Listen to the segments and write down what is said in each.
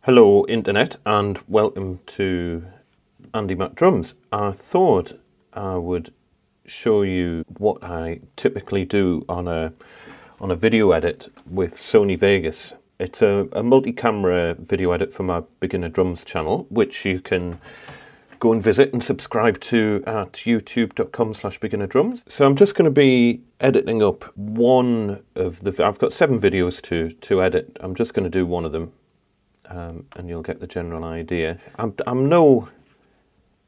Hello Internet and welcome to Andy Mac Drums. I thought I would show you what I typically do on a video edit with Sony Vegas. It's a multi-camera video edit for my Beginner Drums channel, which you can go and visit and subscribe to at youtube.com/beginnerdrums. So I'm just going to be editing up one of I've got 7 videos to edit. I'm just going to do one of them. And you'll get the general idea. I'm no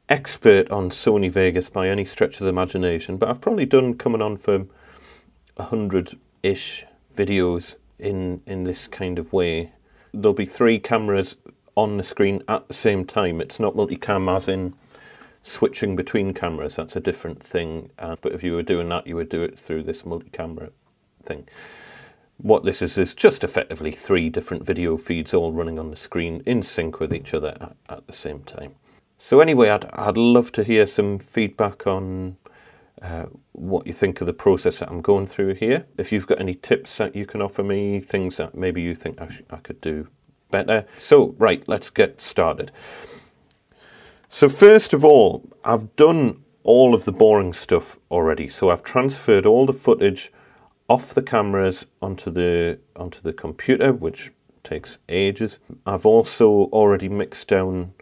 expert on Sony Vegas by any stretch of the imagination, but I've probably done coming on for 100-ish videos in this kind of way. There'll be 3 cameras on the screen at the same time. It's not multicam as in switching between cameras. That's a different thing. But if you were doing that, you would do it through this multi-camera thing. What this is just effectively 3 different video feeds all running on the screen in sync with each other at the same time. So anyway, I'd love to hear some feedback on what you think of the process that I'm going through here. If you've got any tips that you can offer me, things that maybe you think I could do better. So, right, let's get started. So first of all, I've done all of the boring stuff already. So I've transferred all the footage off the cameras onto the computer, which takes ages. I've also already mixed down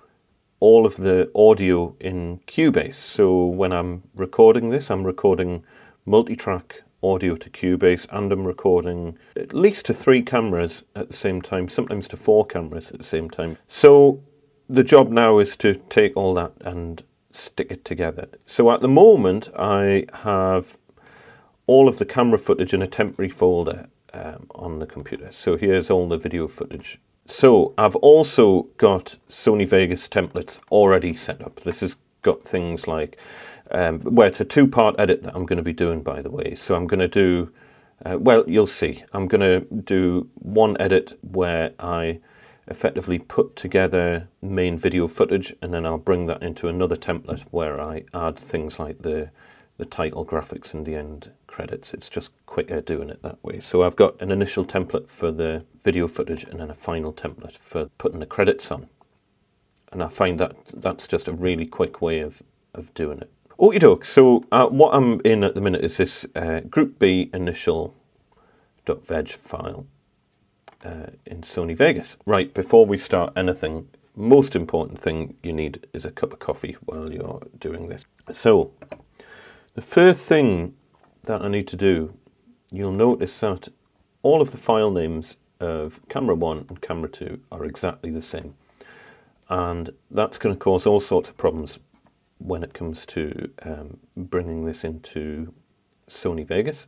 all of the audio in Cubase. So when I'm recording this, I'm recording multi-track audio to Cubase, and I'm recording at least to 3 cameras at the same time, sometimes to 4 cameras at the same time. So the job now is to take all that and stick it together. So at the moment, I have all of the camera footage in a temporary folder on the computer. So here's all the video footage. So I've also got Sony Vegas templates already set up. This has got things like, well, it's a 2-part edit that I'm going to be doing, by the way. So I'm going to do, well, you'll see. I'm going to do one edit where I effectively put together main video footage, and then I'll bring that into another template where I add things like the title graphics and the end credits. It's just quicker doing it that way. So I've got an initial template for the video footage and then a final template for putting the credits on. And I find that that's just a really quick way of doing it. Okie doke, so what I'm in at the minute is this group B initial.veg file in Sony Vegas. Right, before we start anything, most important thing you need is a cup of coffee while you're doing this. So the first thing that I need to do, you'll notice that all of the file names of camera 1 and camera 2 are exactly the same. And that's going to cause all sorts of problems when it comes to bringing this into Sony Vegas.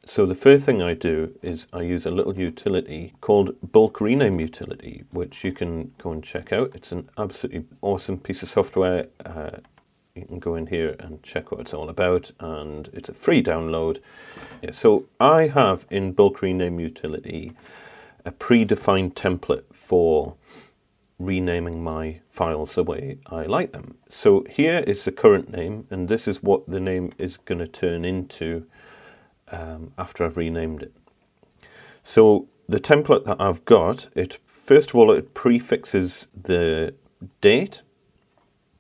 So the first thing I do is I use a little utility called Bulk Rename Utility, which you can go and check out. It's an absolutely awesome piece of software. You can go in here and check what it's all about, and it's a free download. Yeah, so I have in Bulk Rename Utility a predefined template for renaming my files the way I like them. So here is the current name, and this is what the name is going to turn into after I've renamed it. So the template that I've got, first of all, it prefixes the date,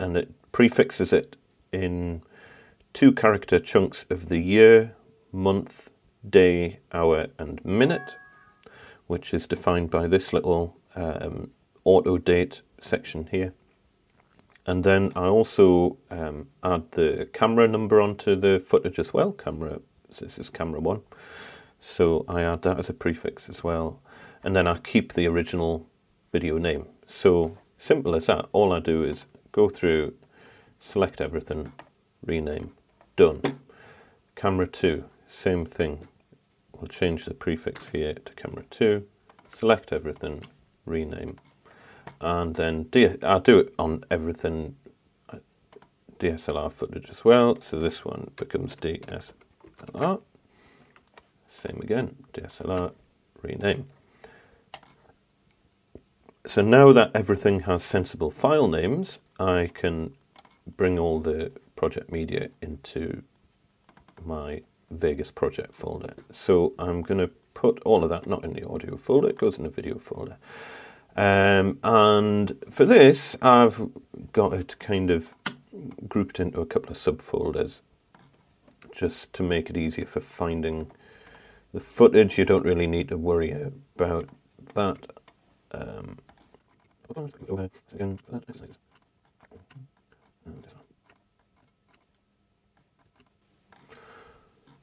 and it prefixes it in 2-character chunks of the year, month, day, hour, and minute, which is defined by this little auto date section here. And then I also add the camera number onto the footage as well. This is camera 1. So I add that as a prefix as well. And then I keep the original video name. So simple as that. All I do is go through, select everything, rename, done. Camera 2, same thing. We'll change the prefix here to camera 2, select everything, rename, and then I'll do it on everything DSLR footage as well. So this one becomes DSLR, same again, DSLR, rename. So now that everything has sensible file names, I can bring all the project media into my Vegas project folder. So I'm going to put all of that not in the audio folder, it goes in the video folder. And for this, I've got it kind of grouped into a couple of subfolders just to make it easier for finding the footage. You don't really need to worry about that.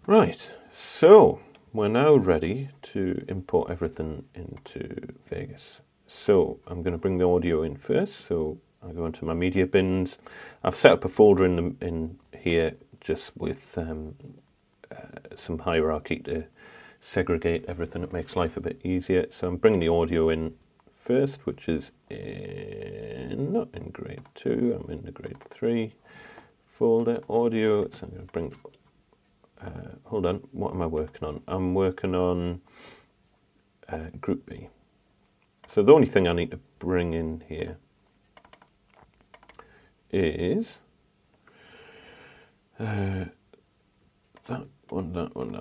Right, so we're now ready to import everything into Vegas. So I'm going to bring the audio in first. So I go into my media bins. I've set up a folder in here just with some hierarchy to segregate everything. It makes life a bit easier. So I'm bringing the audio in first, which is not in grade 2. I'm in the grade 3 folder, audio. So I'm going to bring. Hold on, what am I working on? I'm working on Group B. So the only thing I need to bring in here is that one, and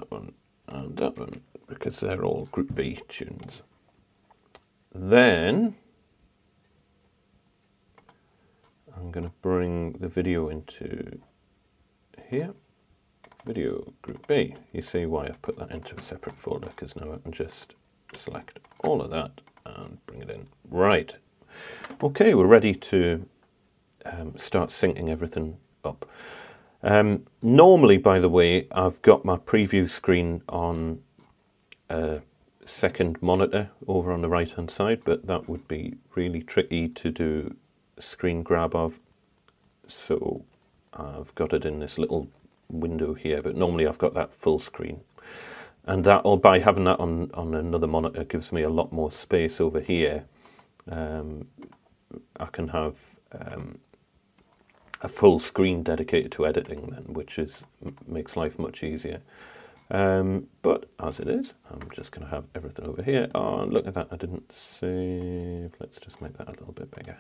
that one, because they're all Group B tunes. Then I'm going to bring the video into here. Video Group B. You see why I've put that into a separate folder, because now I can just select all of that and bring it in. Right. Okay, we're ready to start syncing everything up. Normally, by the way, I've got my preview screen on a second monitor over on the right hand side, but that would be really tricky to do screen grab of. So I've got it in this little window here, but normally I've got that full screen, and that, or by having that on another monitor, gives me a lot more space over here. I can have a full screen dedicated to editing then, which makes life much easier. But as it is, I'm just going to have everything over here. Oh, look at that, I didn't save. Let's just make that a little bit bigger.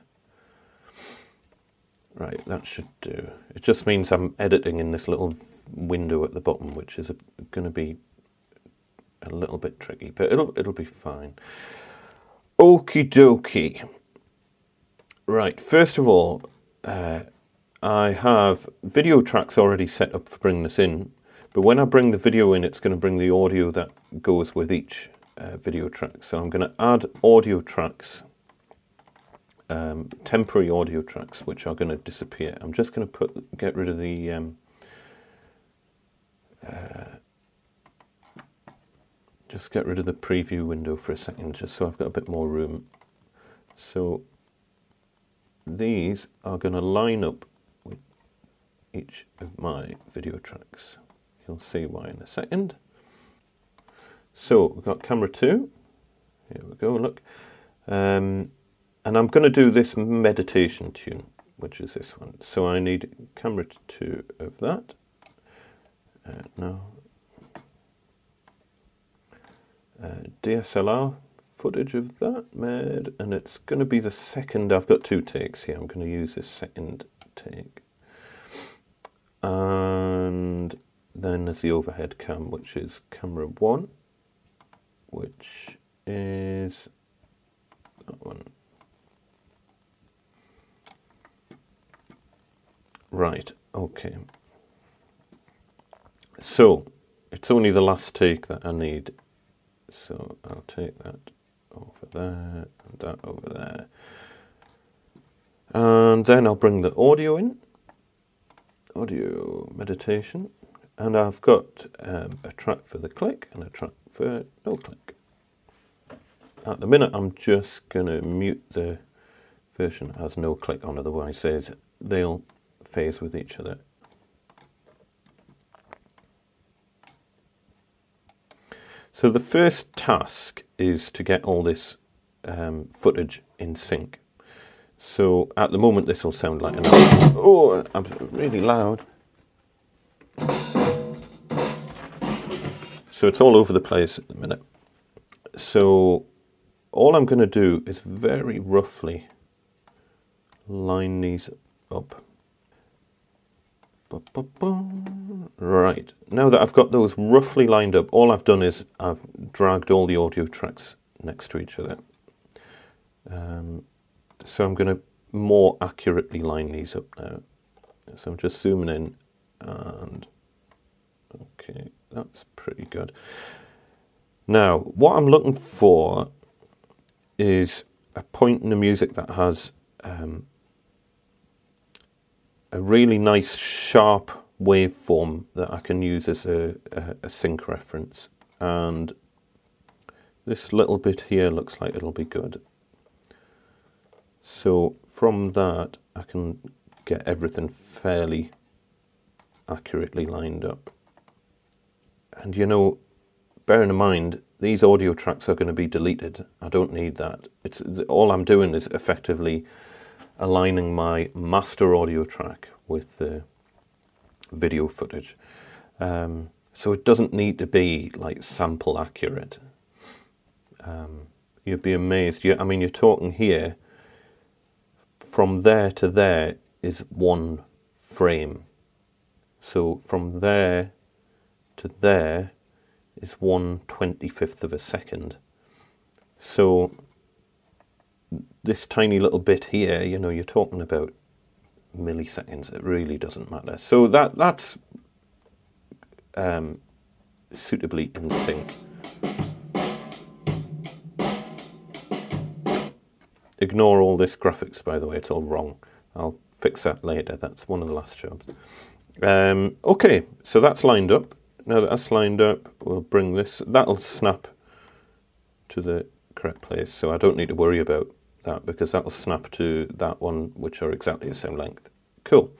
Right, that should do. It just means I'm editing in this little window at the bottom, which is going to be a little bit tricky, but it'll be fine. Okie dokie. Right, first of all, I have video tracks already set up for bringing this in, but when I bring the video in, it's going to bring the audio that goes with each video track. So I'm going to add audio tracks. Temporary audio tracks, which are going to disappear. I'm just going to get rid of the just get rid of the preview window for a second, just so I've got a bit more room. So these are going to line up with each of my video tracks. You'll see why in a second. So we've got camera 2. Here we go. Look. And I'm going to do this meditation tune, which is this one. So I need camera 2 of that. No. DSLR footage of that, and it's going to be the second. I've got 2 takes here. I'm going to use this second take. And then there's the overhead cam, which is camera 1, which is that one. Right, okay. So it's only the last take that I need. So I'll take that over there and that over there. And then I'll bring the audio in. Audio meditation. And I've got a track for the click and a track for no click. At the minute, I'm just going to mute the version that has no click on, otherwise they'll phase with each other. So the first task is to get all this footage in sync. So at the moment this will sound like an oh, I'm really loud. So it's all over the place at the minute. So all I'm going to do is very roughly line these up. Right, now that I've got those roughly lined up, all I've done is I've dragged all the audio tracks next to each other. So I'm going to more accurately line these up now. So I'm just zooming in, and okay, that's pretty good. Now, what I'm looking for is a point in the music that has a really nice sharp waveform that I can use as a sync reference. And this little bit here looks like it'll be good. So from that, I can get everything fairly accurately lined up. And you know, bearing in mind, these audio tracks are going to be deleted. I don't need that. It's all I'm doing is effectively aligning my master audio track with the video footage. So it doesn't need to be like sample accurate. You'd be amazed. I mean, you're talking here, from there to there is one frame. So from there to there is 1/25 of a second. So this tiny little bit here, you know, you're talking about milliseconds. It really doesn't matter. So that's suitably in sync. Ignore all this graphics, by the way, it's all wrong. I'll fix that later. That's one of the last jobs. Okay, so that's lined up. Now that that's lined up, we'll bring this, that'll snap to the correct place, so I don't need to worry about that because that'll snap to that one, which are exactly the same length. Cool.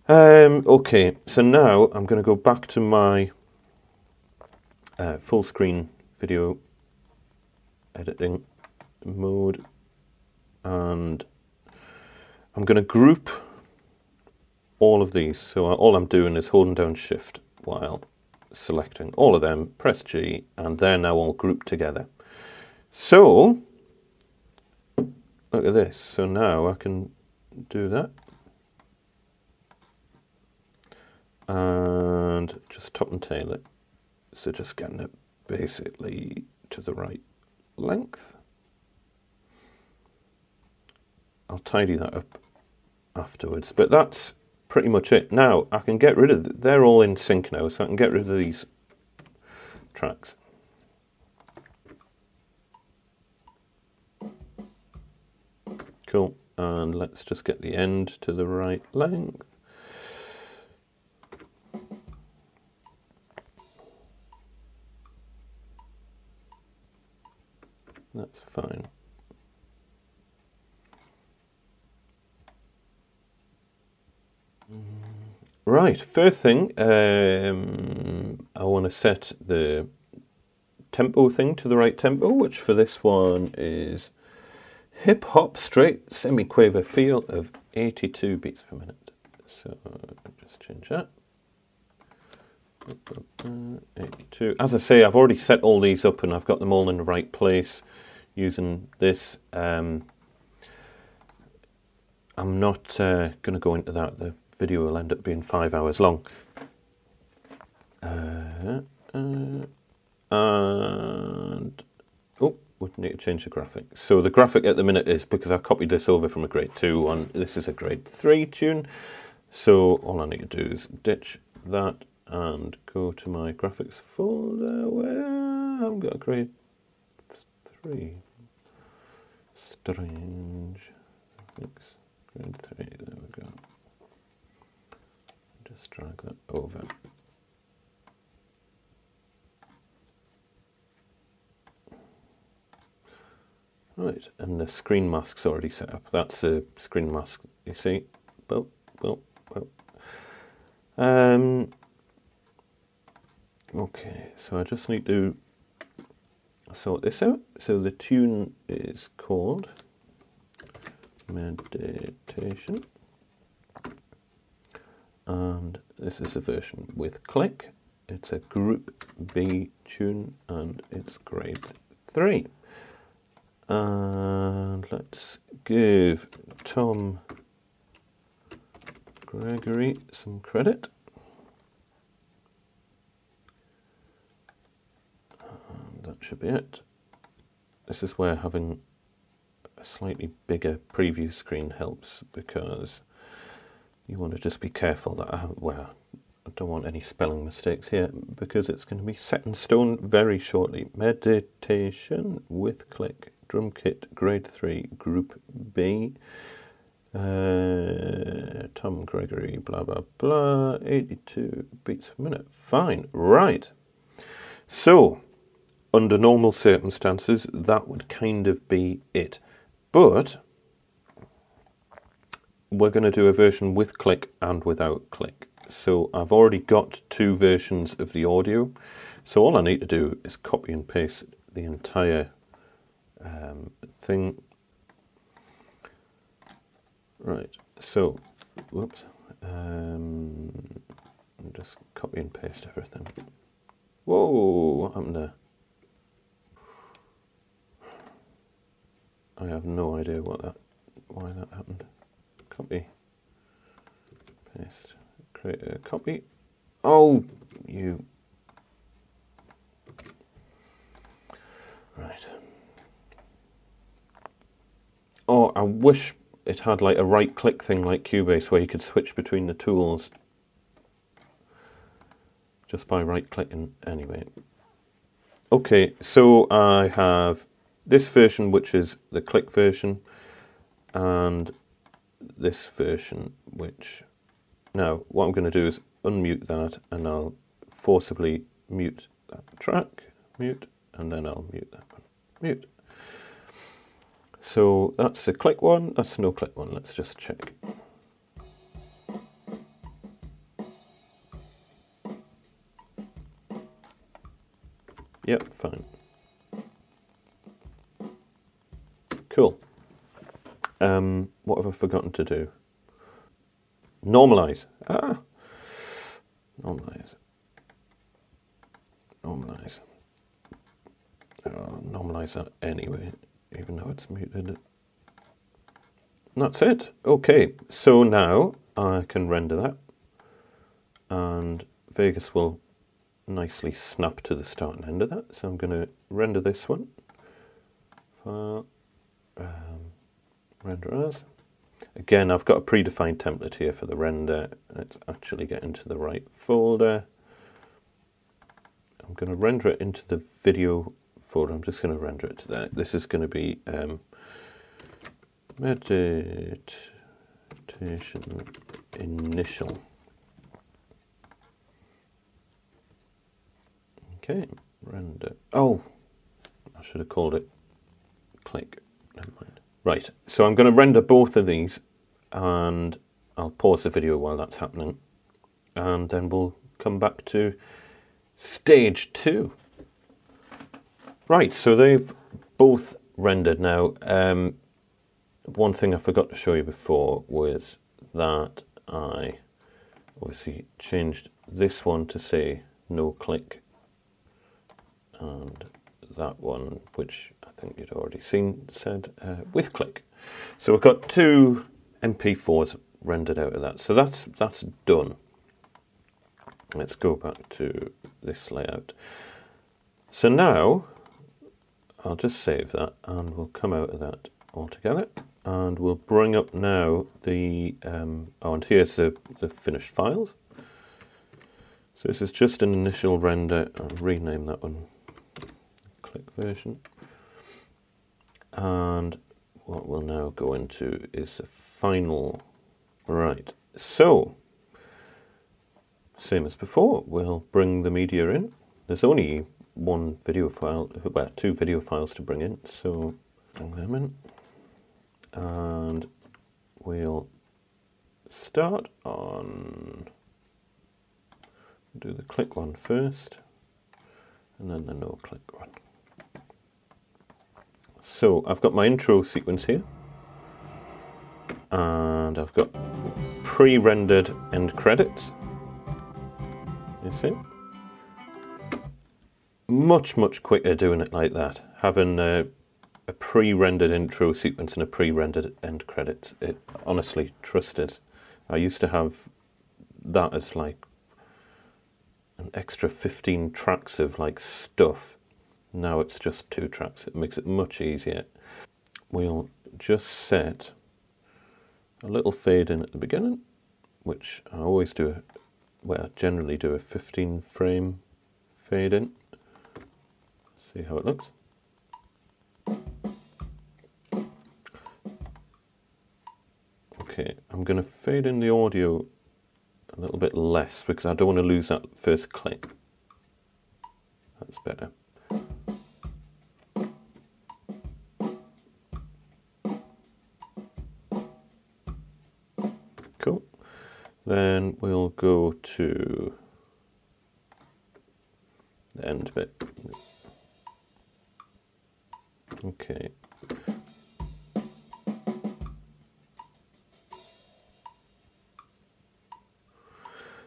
Okay, so now I'm going to go back to my full screen video editing mode, and I'm going to group all of these. So all I'm doing is holding down Shift while selecting all of them, press G, and they're now all grouped together. So look at this. So now I can do that and just top and tail it. So just getting it basically to the right length. I'll tidy that up afterwards, but that's pretty much it. Now I can get rid of, they're all in sync now, so I can get rid of these tracks. Cool, and let's just get the end to the right length. That's fine. Right, first thing, I want to set the tempo thing to the right tempo, which for this one is hip hop straight semi-quaver feel of 82 beats per minute. So just change that. 82. As I say, I've already set all these up and I've got them all in the right place using this. I'm not going to go into that. The video will end up being 5 hours long. And oh, we need to change the graphic. So the graphic at the minute is, because I copied this over from a grade 2 one, this is a grade 3 tune. So all I need to do is ditch that and go to my graphics folder where I've got a grade 3. Strange. Graphics, grade 3, there we go. Just drag that over. Right, and the screen mask's already set up. That's a screen mask, you see. Well. Okay, so I just need to sort this out. So the tune is called Meditation. And this is a version with click. It's a group B tune and it's grade 3. And let's give Tom Gregory some credit. And that should be it. This is where having a slightly bigger preview screen helps, because you want to just be careful that I don't want any spelling mistakes here, because it's going to be set in stone very shortly. Meditation with click, drum kit, grade 3, group B. Tom Gregory, blah, blah, blah, 82 beats per minute. Fine, right. So, under normal circumstances, that would kind of be it. But we're going to do a version with click and without click. So I've already got 2 versions of the audio. So all I need to do is copy and paste the entire thing. Right, so, whoops, just copy and paste everything. Whoa, what happened there? I have no idea why that happened. Copy, paste, create a copy. Oh, you. Right. Oh, I wish it had like a right click thing like Cubase where you could switch between the tools just by right clicking. Anyway. Okay, so I have this version, which is the click version, and this version, which, now what I'm going to do is unmute that, and I'll forcibly mute that track, mute, and then I'll mute that one, mute. So that's the click one, that's the no click one. Let's just check. Yep, fine. Cool. What have I forgotten to do? Normalize. Normalize. Normalize. Normalize that anyway, even though it's muted. And that's it. Okay, so now I can render that, and Vegas will nicely snap to the start and end of that. So I'm going to render this one. File, render as. Again, I've got a predefined template here for the render. Let's actually get into the right folder. I'm going to render it into the video folder. I'm just going to render it to there. This is going to be meditation initial. Okay, render. Oh, I should have called it click. Never mind. Right, so I'm going to render both of these, and I'll pause the video while that's happening, and then we'll come back to stage 2. Right, so they've both rendered now. One thing I forgot to show you before was that I obviously changed this one to say no click, and that one, which I think you'd already seen, said with click. So we've got 2 MP4s rendered out of that. So that's done. Let's go back to this layout. So now I'll just save that, and we'll come out of that altogether, and we'll bring up now the oh, and here's the finished files. So this is just an initial render. I'll rename that one click version, and what we'll now go into is the final. Right, so same as before, we'll bring the media in. There's only one video file, well, 2 video files to bring in, so bring them in, and we'll start on, do the click one first, and then the no click one. So I've got my intro sequence here, and I've got pre-rendered end credits. You see? Much quicker doing it like that, having a pre-rendered intro sequence and a pre-rendered end credits. It honestly, trusted. I used to have that as like an extra 15 tracks of like stuff. Now it's just 2 tracks. It makes it much easier. We'll just set a little fade in at the beginning, which I always do, well, generally do a 15 frame fade in. See how it looks. Okay, I'm going to fade in the audio a little bit less because I don't want to lose that first click. That's better. Cool. Then we'll go to the end bit. Okay.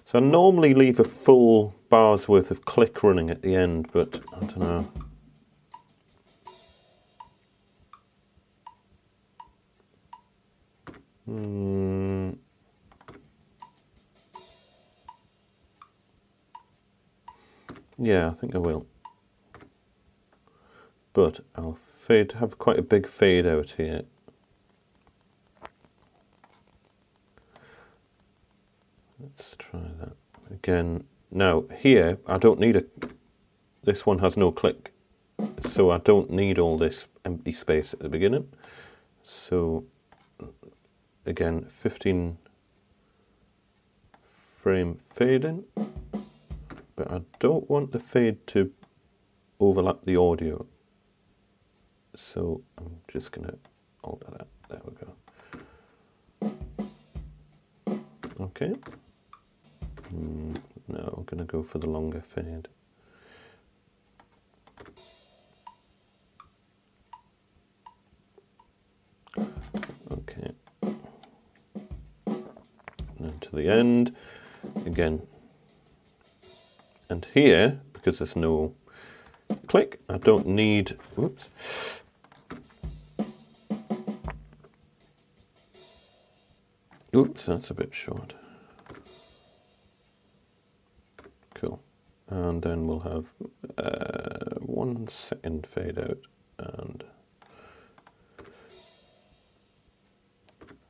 So I normally leave a full bar's worth of click running at the end, but I don't know. Yeah, I think I will. But I'll have quite a big fade out here. Let's try that again. Now here, I don't need this one has no click, so I don't need all this empty space at the beginning. So again, 15 frame fade in, but I don't want the fade to overlap the audio. So I'm just going to alter that. There we go. Okay. No, I'm going to go for the longer fade. Okay. And then to the end again. And here, because there's no click, I don't need, whoops. Oops, that's a bit short. Cool. And then we'll have 1 second fade out, and I'm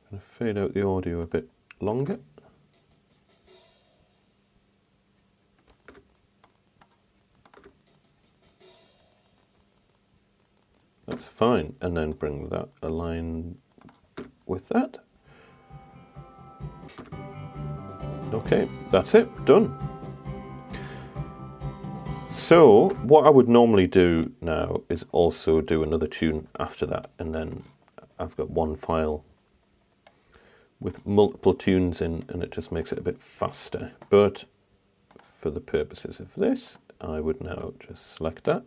going to fade out the audio a bit longer. That's fine, and then bring that align with that. Okay, that's it, done. So what I would normally do now is also do another tune after that, and then I've got one file with multiple tunes in, and it just makes it a bit faster. But for the purposes of this, I would now just select that.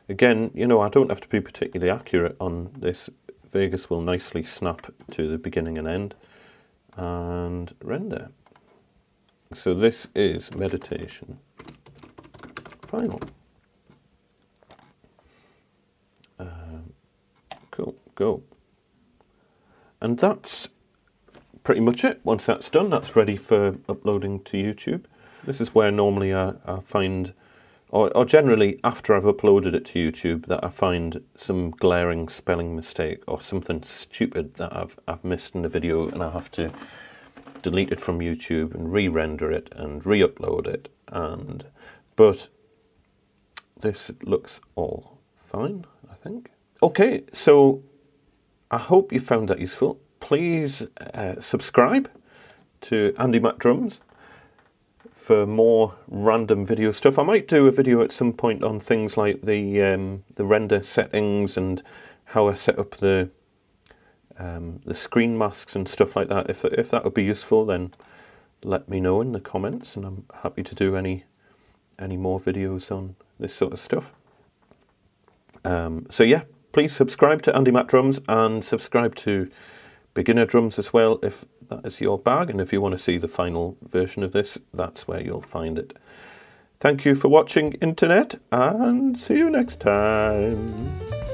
Again, you know, I don't have to be particularly accurate on this. Vegas will nicely snap to the beginning and end, and render. So this is meditation final. Cool, go. And that's pretty much it. Once that's done, that's ready for uploading to YouTube. This is where normally I find, or generally after I've uploaded it to YouTube, that I find some glaring spelling mistake or something stupid that I've missed in the video, and I have to delete it from YouTube and re-render it and re-upload it. But this looks all fine, I think. Okay, so I hope you found that useful. Please subscribe to Andy Mac Drums for more random video stuff. I might do a video at some point on things like the render settings and how I set up the screen masks and stuff like that. If that would be useful, then let me know in the comments, and I'm happy to do any more videos on this sort of stuff. So yeah, please subscribe to Andy Mac Drums and subscribe to Beginner Drums as well, if that is your bag, and if you want to see the final version of this, that's where you'll find it. Thank you for watching, Internet, and see you next time.